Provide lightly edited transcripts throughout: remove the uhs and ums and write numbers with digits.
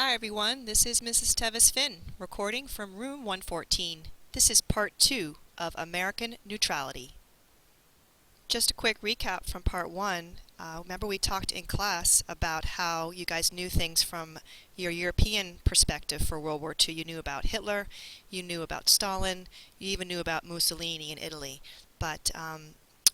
Hi everyone, this is Mrs. Tevis-Finn, recording from room 114. This is part 2 of American Neutrality. Just a quick recap from part 1. Remember we talked in class about how you guys knew things from your European perspective for World War II. You knew about Hitler, you knew about Stalin, you even knew about Mussolini in Italy. But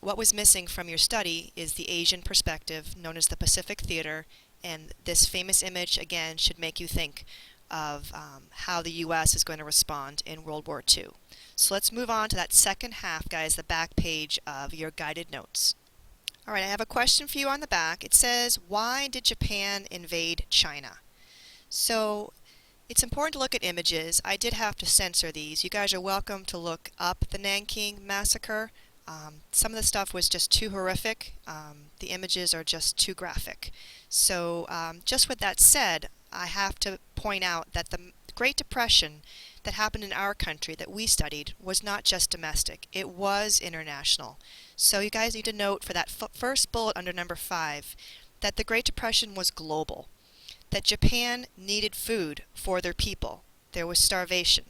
what was missing from your study is the Asian perspective, known as the Pacific Theater, and this famous image, again, should make you think of how the U.S. is going to respond in World War II. So let's move on to that second half, guys, the back page of your guided notes. All right, I have a question for you on the back. It says, why did Japan invade China? So it's important to look at images. I did have to censor these. You guys are welcome to look up the Nanking Massacre. Some of the stuff was just too horrific. The images are just too graphic. So just with that said, I have to point out that the Great Depression that happened in our country that we studied was not just domestic. It was international. So you guys need to note for that first bullet under number 5 that the Great Depression was global, that Japan needed food for their people. There was starvation.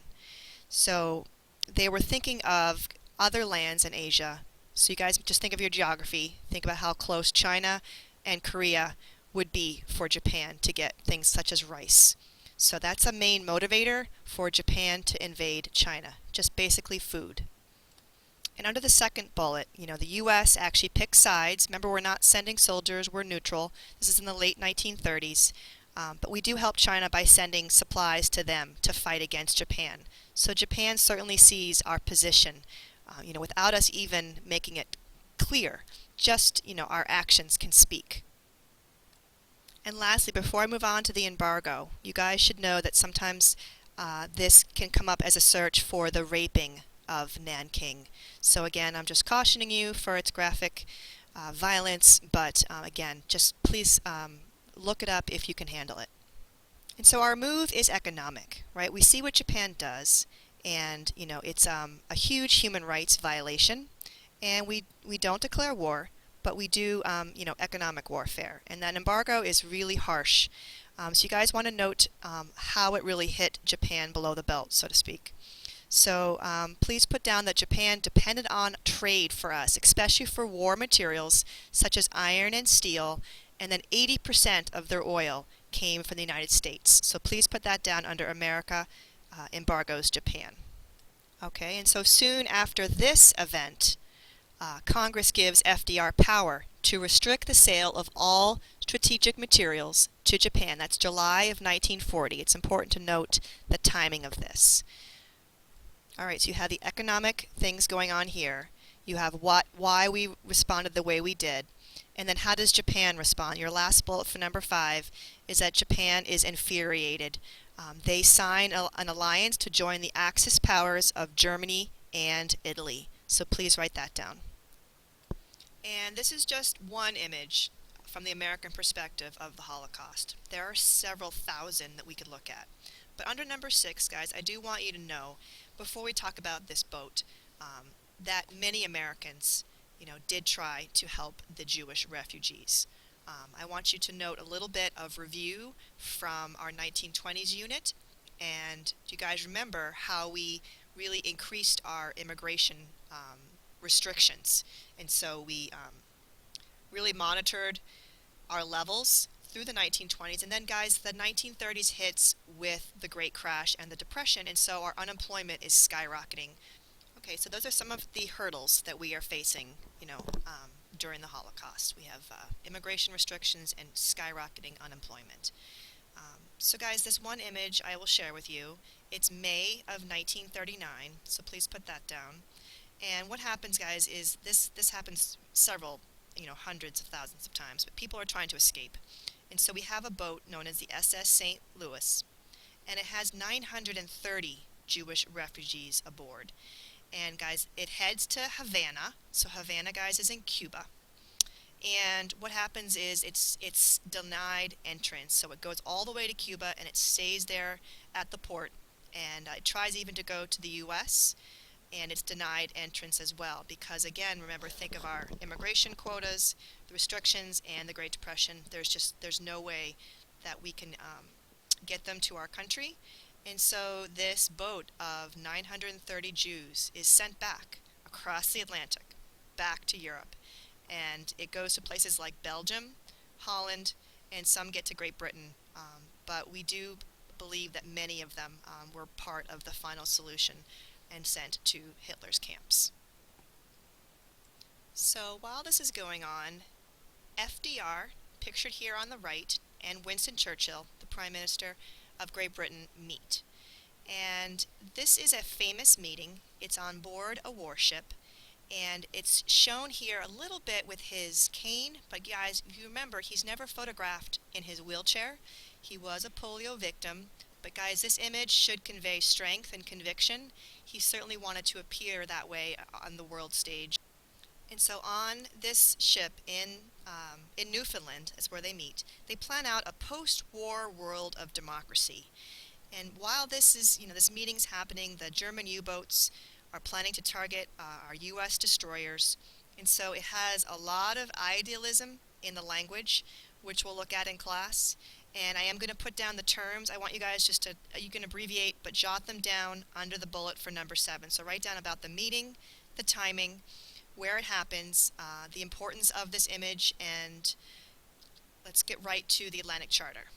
So they were thinking of other lands in Asia. So you guys just think of your geography. Think about how close China and Korea would be for Japan to get things such as rice. So that's a main motivator for Japan to invade China, just basically food. And under the second bullet, the U.S. actually picked sides. Remember, we're not sending soldiers, we're neutral. This is in the late 1930s. But we do help China by sending supplies to them to fight against Japan. So Japan certainly sees our position, without us even making it clear. Just, our actions can speak. And lastly, before I move on to the embargo, you guys should know that sometimes this can come up as a search for the raping of Nanking. So again, I'm just cautioning you for its graphic violence, but again, just please look it up if you can handle it. And so our move is economic, right? We see what Japan does, and it's a huge human rights violation, and we don't declare war, but we do economic warfare, and that embargo is really harsh. So you guys want to note how it really hit Japan below the belt, so to speak. So please put down that Japan depended on trade for us, especially for war materials such as iron and steel, and then 80% of their oil came from the United States. So please put that down under America embargoes Japan. Okay, and so soon after this event, Congress gives FDR power to restrict the sale of all strategic materials to Japan. That's July of 1940. It's important to note the timing of this. All right, so you have the economic things going on here. You have why we responded the way we did. And then how does Japan respond? Your last bullet for number 5 is that Japan is infuriated. They sign an alliance to join the Axis powers of Germany and Italy. So please write that down. And this is just one image from the American perspective of the Holocaust. There are several thousand that we could look at. But under number 6, guys, I do want you to know, before we talk about this boat, that many Americans, did try to help the Jewish refugees. I want you to note a little bit of review from our 1920s unit, and do you guys remember how we really increased our immigration restrictions? And so we really monitored our levels through the 1920s, and then guys, the 1930s hits with the Great Crash and the Depression, and so our unemployment is skyrocketing. Okay, so those are some of the hurdles that we are facing, during the Holocaust. We have immigration restrictions and skyrocketing unemployment. So guys, this one image I will share with you. It's May of 1939, so please put that down. And what happens, guys, is this happens several, hundreds of thousands of times, but people are trying to escape. And so we have a boat known as the SS St. Louis, and it has 930 Jewish refugees aboard. And guys, it heads to Havana. So Havana, guys, is in Cuba. And what happens is it's denied entrance. So it goes all the way to Cuba and it stays there at the port. And it tries even to go to the U.S. and it's denied entrance as well. Because again, remember, think of our immigration quotas, the restrictions, and the Great Depression. There's no way that we can get them to our country. And so this boat of 930 Jews is sent back across the Atlantic, back to Europe. And it goes to places like Belgium, Holland, and some get to Great Britain. But we do believe that many of them were part of the final solution and sent to Hitler's camps. So while this is going on, FDR, pictured here on the right, and Winston Churchill, the Prime Minister of Great Britain, meet. And this is a famous meeting. It's on board a warship, and it's shown here a little bit with his cane, but guys, if you remember, he's never photographed in his wheelchair. He was a polio victim, but guys, this image should convey strength and conviction. He certainly wanted to appear that way on the world stage. And so on this ship in Newfoundland, is where they meet, they plan out a post-war world of democracy. And while this meeting's happening, the German U-boats are planning to target our U.S. destroyers. And so it has a lot of idealism in the language, which we'll look at in class. And I am going to put down the terms. I want you guys just to, you can abbreviate, but jot them down under the bullet for number 7. So write down about the meeting, the timing, where it happens, the importance of this image, and let's get right to the Atlantic Charter.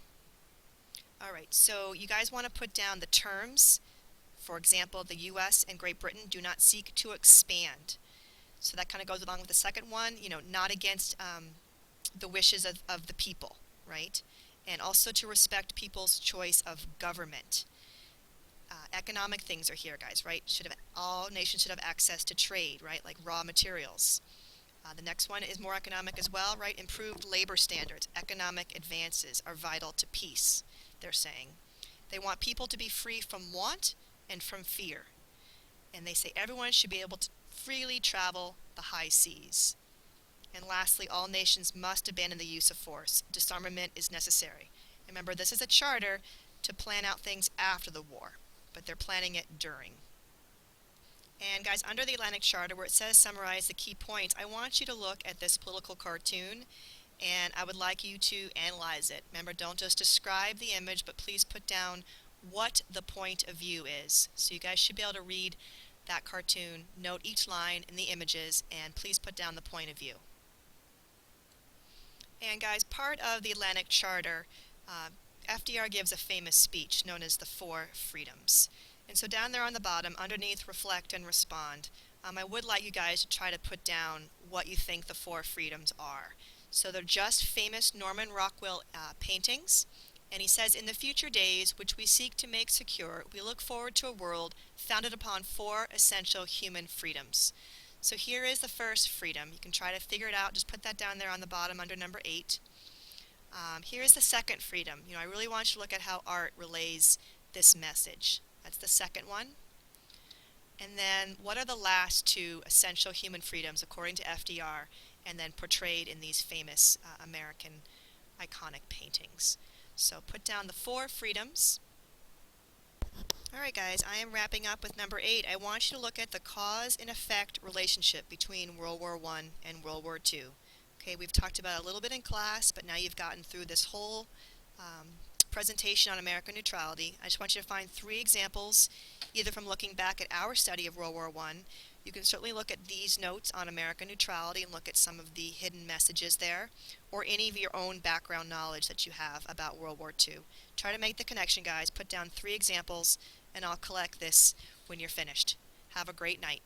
Alright, so you guys want to put down the terms. For example, the U.S. and Great Britain do not seek to expand. So that kind of goes along with the second one, not against the wishes of the people, right? And also to respect people's choice of government. Economic things are here, guys, right? All nations should have access to trade, right? Like raw materials. The next one is more economic as well, right? Improved labor standards. Economic advances are vital to peace, they're saying. They want people to be free from want and from fear. And they say everyone should be able to freely travel the high seas. And lastly, all nations must abandon the use of force. Disarmament is necessary. Remember, this is a charter to plan out things after the war, but they're planning it during. And guys, under the Atlantic Charter, where it says summarize the key points, I want you to look at this political cartoon, and I would like you to analyze it. Remember, don't just describe the image, but please put down what the point of view is. So you guys should be able to read that cartoon, note each line in the images, and please put down the point of view. And guys, part of the Atlantic Charter, FDR gives a famous speech known as the Four Freedoms. And so down there on the bottom, underneath reflect and respond, I would like you guys to try to put down what you think the four freedoms are. So they're just famous Norman Rockwell paintings. And he says, in the future days, which we seek to make secure, we look forward to a world founded upon 4 essential human freedoms. So here is the first freedom. You can try to figure it out. Just put that down there on the bottom under number 8. Here is the second freedom. I really want you to look at how art relays this message. That's the second one. And then what are the last 2 essential human freedoms according to FDR, and then portrayed in these famous American iconic paintings. So put down the 4 freedoms. Alright guys, I am wrapping up with number 8. I want you to look at the cause and effect relationship between World War I and World War II. Okay, we've talked about it a little bit in class, but now you've gotten through this whole presentation on American neutrality. I just want you to find 3 examples, either from looking back at our study of World War I. You can certainly look at these notes on American neutrality and look at some of the hidden messages there, or any of your own background knowledge that you have about World War II. Try to make the connection, guys. Put down 3 examples, and I'll collect this when you're finished. Have a great night.